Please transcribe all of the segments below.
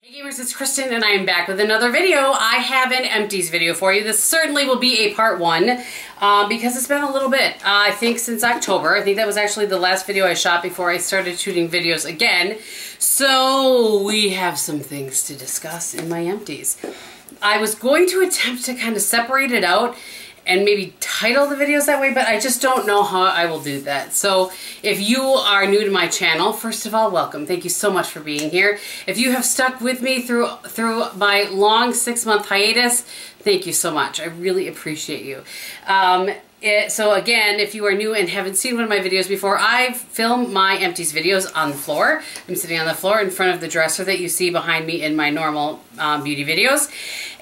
Hey gamers, it's Kristin and I am back with another video. I have an empties video for you. This certainly will be a part one because it's been a little bit, I think since October. I think that was actually the last video I shot before I started shooting videos again. So we have some things to discuss in my empties. I was going to attempt to kind of separate it out and maybe title the videos that way, but I just don't know how I will do that. So if you are new to my channel, first of all, welcome. Thank you so much for being here. If you have stuck with me through my long 6-month hiatus, thank you so much. I really appreciate you. So again, if you are new and haven't seen one of my videos before, I film my empties videos on the floor. I'm sitting on the floor in front of the dresser that you see behind me in my normal beauty videos.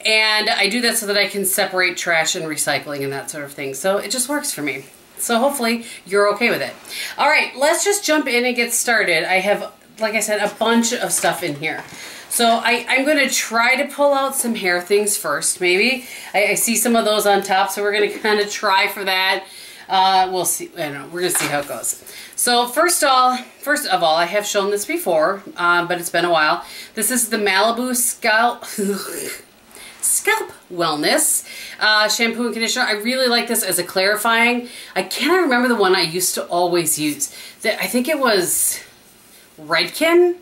And I do that so that I can separate trash and recycling and that sort of thing. So it just works for me. So hopefully you're okay with it. All right, let's just jump in and get started. I have, like I said, a bunch of stuff in here. So I'm going to try to pull out some hair things first, maybe. I see some of those on top, so we're going to kind of try for that. We'll see. I don't know. We're going to see how it goes. So first of all, I have shown this before, but it's been a while. This is the Malibu Scalp Wellness shampoo and conditioner. I really like this as a clarifying. I cannot remember the one I used to always use. I think it was Redken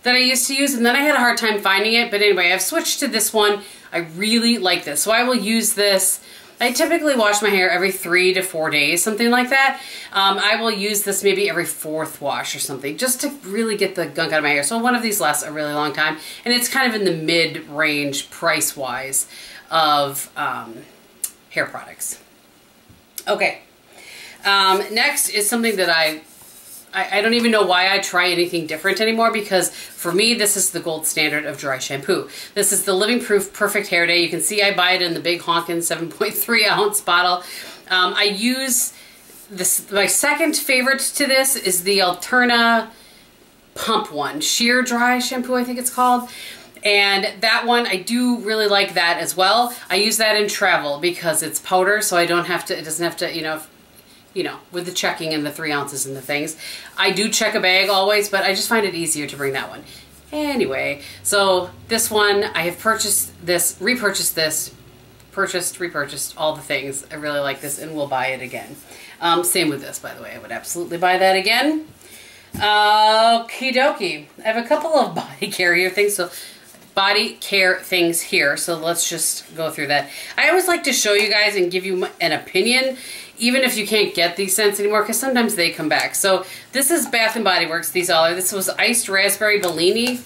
that I used to use, and then I had a hard time finding it. But anyway, I've switched to this one. I really like this. So I will use this. I typically wash my hair every 3 to 4 days, something like that. I will use this maybe every 4th wash or something, just to really get the gunk out of my hair. So one of these lasts a really long time, and it's kind of in the mid-range price-wise of hair products. Okay, next is something that I don't even know why I try anything different anymore, because for me, this is the gold standard of dry shampoo. This is the Living Proof Perfect Hair Day. You can see I buy it in the big honkin' 7.3 ounce bottle. I use this, my second favorite to this is the Alterna Pump one. Sheer Dry Shampoo, I think it's called. And that one, I do really like that as well. I use that in travel because it's powder, so I don't have to, it doesn't have to, you know, with the checking and the 3 ounces and the things. I do check a bag always, but I just find it easier to bring that one. Anyway, so this one, I have purchased this, repurchased this, purchased, repurchased, all the things. I really like this and will buy it again. Same with this, by the way. I would absolutely buy that again. Okie dokie. I have a couple of body care things, so body care things here, so let's just go through that. I always like to show you guys and give you an opinion, even if you can't get these scents anymore, because sometimes they come back. So this is Bath & Body Works. These all are. This was Iced Raspberry Bellini.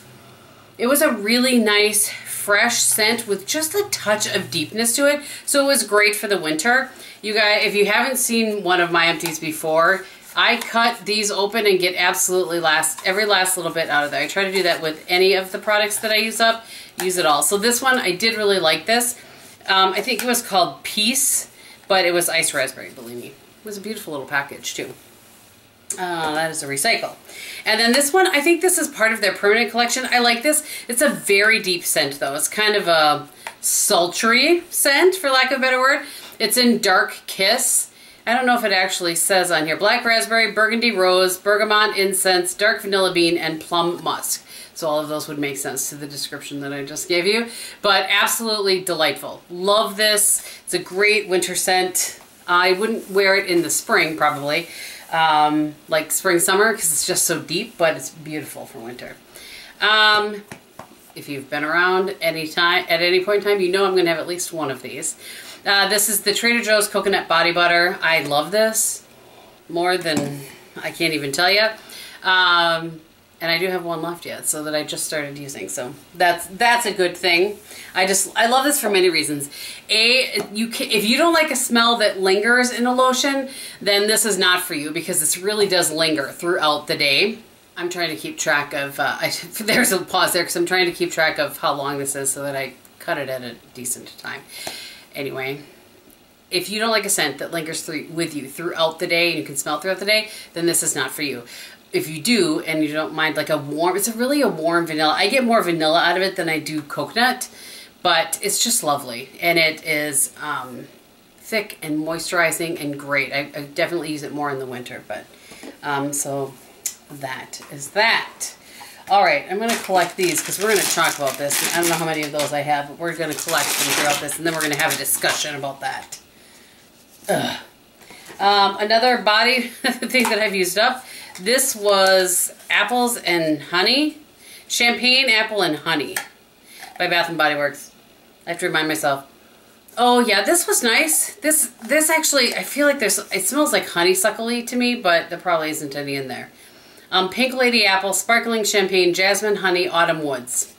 It was a really nice, fresh scent with just a touch of deepness to it, so it was great for the winter. You guys, if you haven't seen one of my empties before, I cut these open and get absolutely every last little bit out of there. I try to do that with any of the products that I use up, use it all. So this one, I did really like this. I think it was called Peace, but it was Iced Raspberry Bellini. It was a beautiful little package too. That is a recycle. And then this one, I think this is part of their permanent collection. I like this. It's a very deep scent though. It's kind of a sultry scent, for lack of a better word. It's in Dark Kiss. I don't know if it actually says on here. Black raspberry, burgundy rose, bergamot incense, dark vanilla bean, and plum musk. So all of those would make sense to the description that I just gave you. But absolutely delightful. Love this. It's a great winter scent. I wouldn't wear it in the spring probably, like spring, summer, because it's just so deep, but it's beautiful for winter. If you've been around at any point in time, you know I'm going to have at least one of these. This is the Trader Joe's Coconut Body Butter. I love this more than I can't even tell you. And I do have one left yet, so that I just started using. So that's a good thing. I love this for many reasons. If you don't like a smell that lingers in a lotion, then this is not for you, because this really does linger throughout the day. I'm trying to keep track of, there's a pause there because I'm trying to keep track of how long this is so that I cut it at a decent time. Anyway, if you don't like a scent that lingers with you throughout the day and you can smell it throughout the day, then this is not for you. If you do and you don't mind like a warm, it's really a warm vanilla. I get more vanilla out of it than I do coconut, but it's just lovely. And it is thick and moisturizing and great. I definitely use it more in the winter, but so that is that. All right, I'm going to collect these because we're going to talk about this. I don't know how many of those I have, but we're going to collect them throughout this, and then we're going to have a discussion about that. Ugh. Another body thing that I've used up. This was Apples and Honey. Champagne, Apple, and Honey by Bath & Body Works. I have to remind myself. Oh yeah, this was nice. This actually, I feel like it smells like honeysuckle-y to me, but there probably isn't any in there. Pink Lady Apple, Sparkling Champagne, Jasmine Honey, Autumn Woods.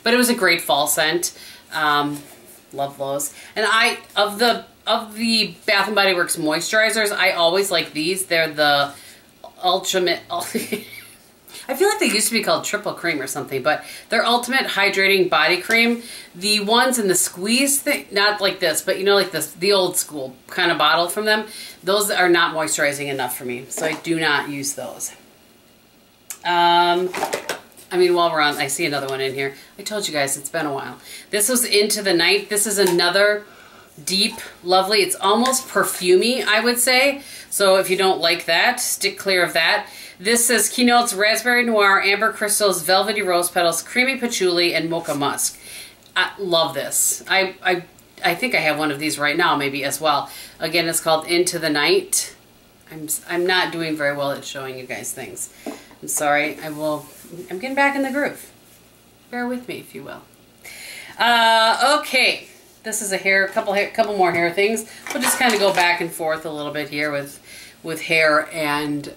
But it was a great fall scent. Love those. And of the Bath & Body Works moisturizers, I always like these. They're the ultimate... I feel like they used to be called Triple Cream or something, but they're Ultimate Hydrating Body Cream. The ones in the squeeze thing, not like this, but you know, like this, the old school kind of bottle from them, those are not moisturizing enough for me, so I do not use those. I mean, while we're on, I see another one in here. I told you guys, it's been a while. This was Into the Night. This is another deep, lovely, it's almost perfumey, I would say. So if you don't like that, stick clear of that. This says Keynotes Raspberry Noir, Amber Crystals, Velvety Rose Petals, Creamy Patchouli, and Mocha Musk. I love this. I think I have one of these right now, maybe as well. Again, it's called Into the Night. I'm not doing very well at showing you guys things. I'm sorry. I'm getting back in the groove. Bear with me, if you will. Okay. This is a couple more hair things. We'll just kind of go back and forth a little bit here with hair and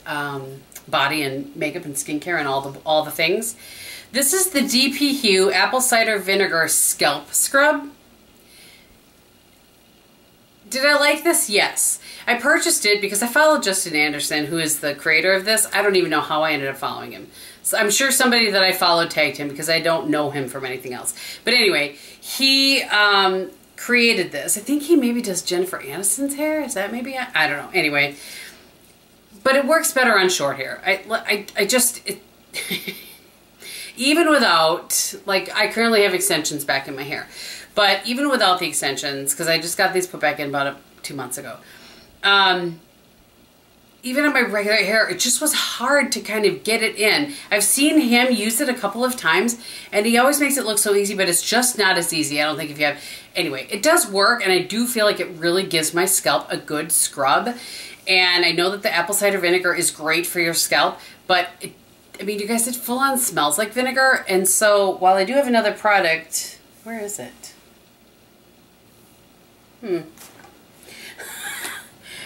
body and makeup and skincare and all the things. This is the Dphu Apple Cider Vinegar Scalp Scrub. Did I like this? Yes. I purchased it because I followed Justin Anderson, who is the creator of this. I don't even know how I ended up following him. So I'm sure somebody that I followed tagged him because I don't know him from anything else. But anyway, he created this. I think he maybe does Jennifer Aniston's hair. Is that maybe? I don't know. Anyway, but it works better on short hair. Even without, like, I currently have extensions back in my hair. But even without the extensions, because I just got these put back in about 2 months ago. Even on my regular hair, it just was hard to kind of get it in. I've seen him use it a couple of times, and he always makes it look so easy, but it's just not as easy. I don't think if you have... Anyway, it does work, and I do feel like it really gives my scalp a good scrub. And I know that the apple cider vinegar is great for your scalp, but I mean, you guys, it full on smells like vinegar. And so while I do have another product, where is it?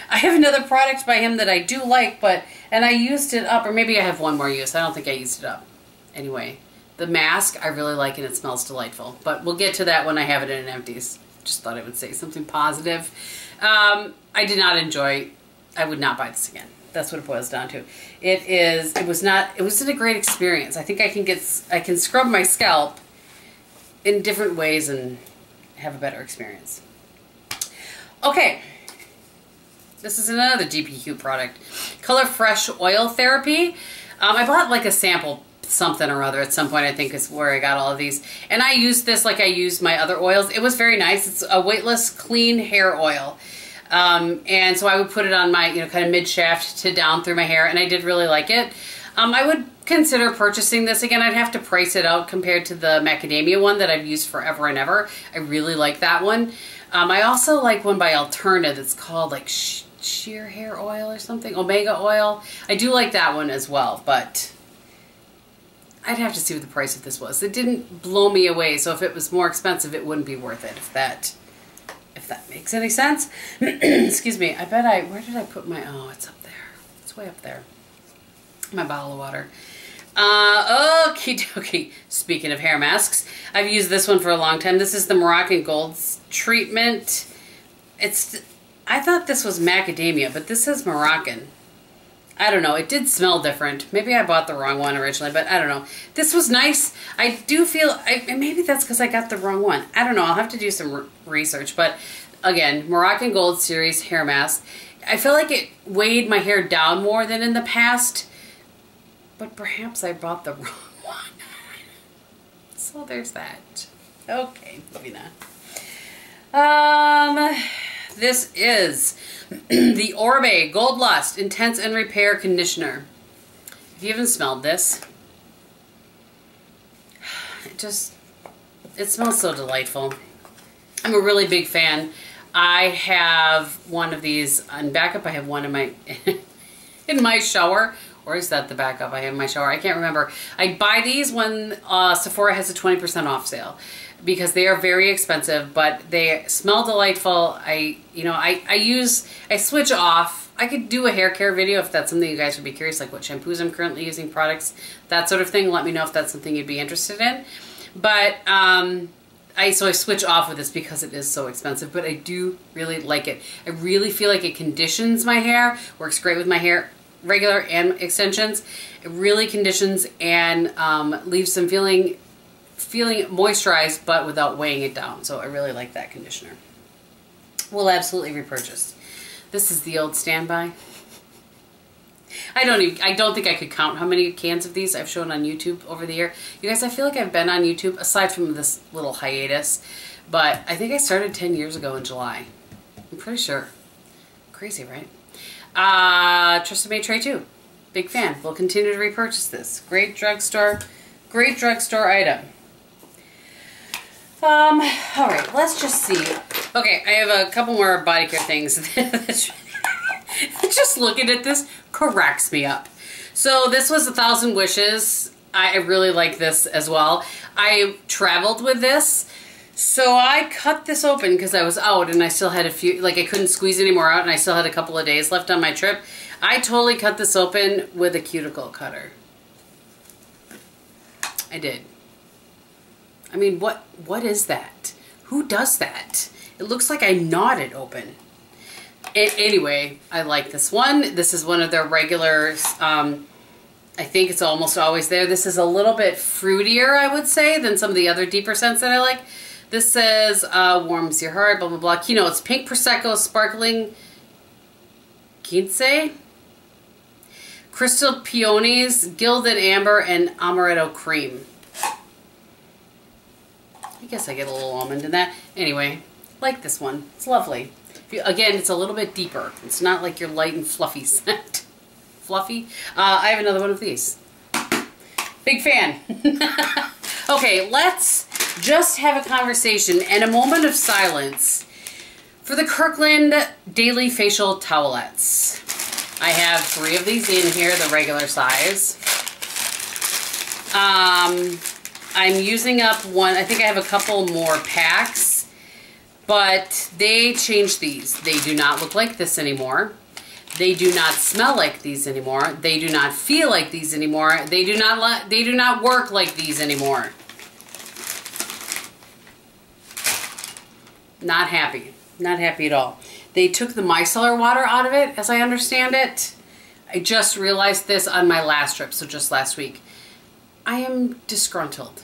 I have another product by him that I do like, and I used it up, or maybe I have one more use. I don't think I used it up. Anyway, the mask, I really like, and it smells delightful. But we'll get to that when I have it in an Empties. Just thought I would say something positive. I did not enjoy... I would not buy this again. That's what it boils down to. It wasn't a great experience. I think I can scrub my scalp in different ways and have a better experience. Okay. This is another Dphu product. Color Fresh Oil Therapy. I bought like a sample something or other at some point, I think is where I got all of these. And I used this like I used my other oils. It was very nice. It's a weightless, clean hair oil. And so I would put it on my, kind of mid-shaft to down through my hair, and I did really like it. I would consider purchasing this again. I'd have to price it out compared to the macadamia one that I've used forever and ever. I really like that one. I also like one by Alterna that's called like sheer hair oil or something, omega oil. I do like that one as well, but I'd have to see what the price of this was. It didn't blow me away, so if it was more expensive, it wouldn't be worth it, if that makes any sense. Excuse me. Where did I put my, oh, it's up there. It's way up there. My bottle of water. Okie dokie. Speaking of hair masks, I've used this one for a long time. This is the Moroccan Gold's treatment. I thought this was macadamia, but this is Moroccan. I don't know. It did smell different. Maybe I bought the wrong one originally, but I don't know. This was nice. I do feel, maybe that's because I got the wrong one. I don't know. I'll have to do some research. But again, Moroccan Gold Series hair mask. I feel like it weighed my hair down more than in the past, but perhaps I bought the wrong one. So there's that. Okay, moving on. This is the Orbe Gold Lust Intense and Repair Conditioner. If you haven't smelled this, it smells so delightful. I'm a really big fan. I have one of these on backup. I have one in my in my shower. Or is that the backup I have in my shower? I can't remember. I buy these when Sephora has a 20% off sale because they are very expensive, but they smell delightful. I switch off. I could do a hair care video if that's something you guys would be curious, like what shampoos I'm currently using, products, that sort of thing. Let me know if that's something you'd be interested in. But I switch off with this because it is so expensive, but I do really like it. I really feel like it conditions my hair, works great with my hair, regular and extensions. It really conditions and leaves them feeling moisturized, but without weighing it down. So I really like that conditioner. Will absolutely repurchase. This is the old standby. I don't think I could count how many cans of these I've shown on YouTube over the year. You guys, I feel like I've been on YouTube, aside from this little hiatus, but I think I started 10 years ago in July. I'm pretty sure. Crazy, right? Trusted Made Tray 2. Big fan. We'll continue to repurchase this. Great drugstore item. Alright, let's just see. Okay, I have a couple more body care things. Just looking at this cracks me up. So this was 1,000 Wishes. I really like this as well. I traveled with this. So I cut this open because I was out and I still had a few, like I couldn't squeeze any more out and I still had a couple of days left on my trip. I totally cut this open with a cuticle cutter. I did. I mean, what is that? Who does that? It looks like I gnawed it open. Anyway, I like this one. This is one of their regulars. I think it's almost always there. This is a little bit fruitier, I would say, than some of the other deeper scents that I like. This says, warms your heart, blah, blah, blah. It's Pink Prosecco, Sparkling Quince, Crystal Peonies, Gilded Amber, and Amaretto Cream. I guess I get a little almond in that. Anyway, like this one. It's lovely. Again, it's a little bit deeper. It's not like your light and fluffy scent. Fluffy? I have another one of these. Big fan. Okay, let's just have a conversation and a moment of silence for the Kirkland Daily Facial Towelettes. I have 3 of these in here, the regular size. I'm using up one. I think I have a couple more packs, but they changed these. They do not look like this anymore. They do not smell like these anymore. They do not feel like these anymore. They do not work like these anymore. Not happy. Not happy at all. They took the micellar water out of it, as I understand it. I just realized this on my last trip, so just last week. I am disgruntled.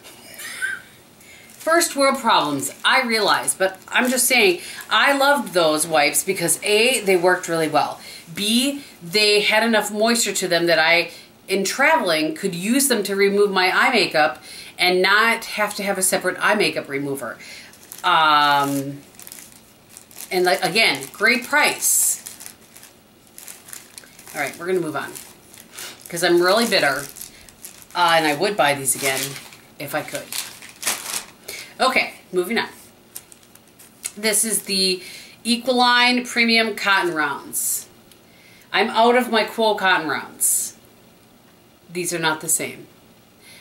First world problems, I realize, but I'm just saying, I loved those wipes because A, they worked really well. B, they had enough moisture to them that I, in traveling, could use them to remove my eye makeup and not have to have a separate eye makeup remover. And like, again, great price. All right, we're gonna move on because I'm really bitter and I would buy these again if I could. Okay, moving on. This is the Equiline Premium Cotton Rounds. I'm out of my Quo Cotton Rounds. These are not the same.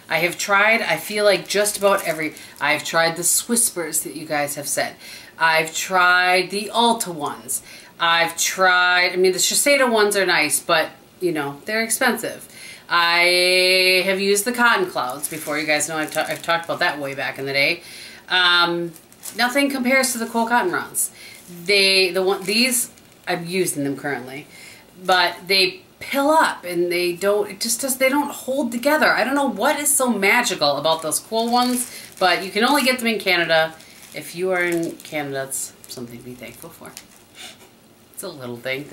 I have tried, I feel like just about I've tried the Whispers that you guys have said. I've tried the Ulta ones. I've tried, I mean the Shiseido ones are nice, but you know, they're expensive. I have used the Cotton Clouds before. You guys know I've talked about that way back in the day. Nothing compares to the Quo Cotton Rounds. These, I'm using them currently, but they pill up and they don't, they don't hold together. I don't know what is so magical about those Quo ones, but you can only get them in Canada. If you are in Canada, that's something to be thankful for. It's a little thing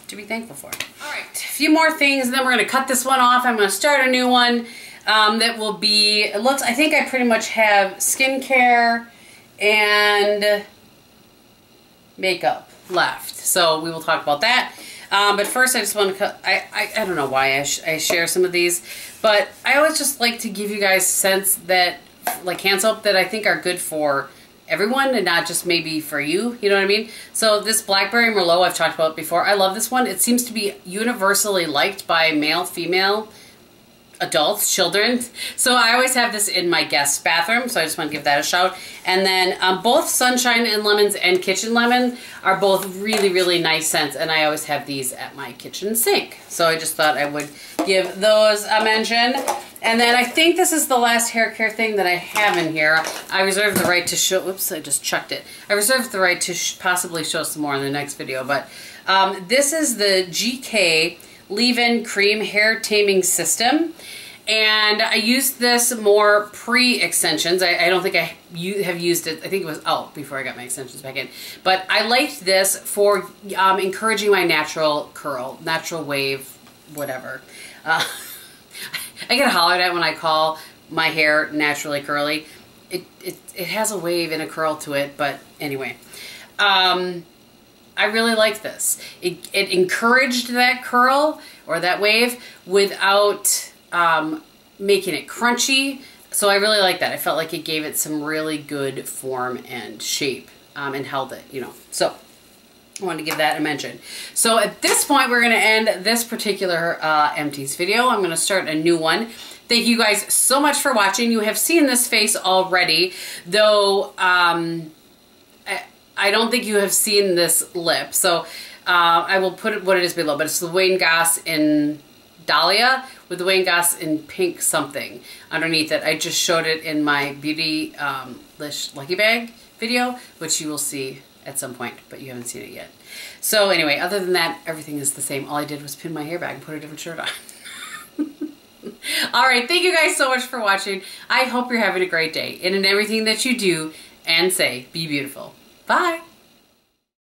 to be thankful for. All right, a few more things, and then we're going to cut this one off. I'm going to start a new one that will be, I think I pretty much have skincare and makeup left. So we will talk about that. But first I just want to cut, I don't know why I share some of these, but I always just like to give you guys a sense that like hand soap that I think are good for everyone and not just maybe for you, you know what I mean? So this Blackberry Merlot I've talked about before. I love this one. It seems to be universally liked by male, female, adults, children. So I always have this in my guest bathroom, so I just want to give that a shout. And then both Sunshine and Lemons and Kitchen Lemon are both really, really nice scents, and I always have these at my kitchen sink. So I just thought I would give those a mention. And then I think this is the last hair care thing that I have in here. I reserve the right to show, whoops, I just chucked it. I reserve the right to possibly show some more in the next video, but this is the GK Leave-In Cream Hair Taming System. And I used this more pre-extensions. I don't think I have used it. I think it was out before I got my extensions back in. But I liked this for encouraging my natural curl, natural wave, whatever. I get hollered at when I call my hair naturally curly. It has a wave and a curl to it, but anyway. I really like this. It encouraged that curl or that wave without making it crunchy. So I really like that. I felt like it gave it some really good form and shape and held it, you know. So I wanted to give that a mention. So at this point, we're going to end this particular Empties video. I'm going to start a new one. Thank you guys so much for watching. You have seen this face already, though I don't think you have seen this lip. So I will put what it is below, but it's the Wayne Goss in Dahlia with the Wayne Goss in pink something underneath it. I just showed it in my Beauty Lish Lucky Bag video, which you will see at some point, but you haven't seen it yet. So anyway, other than that, everything is the same. All I did was pin my hair back and put a different shirt on. All right, thank you guys so much for watching. I hope you're having a great day. And in everything that you do and say, be beautiful. Bye.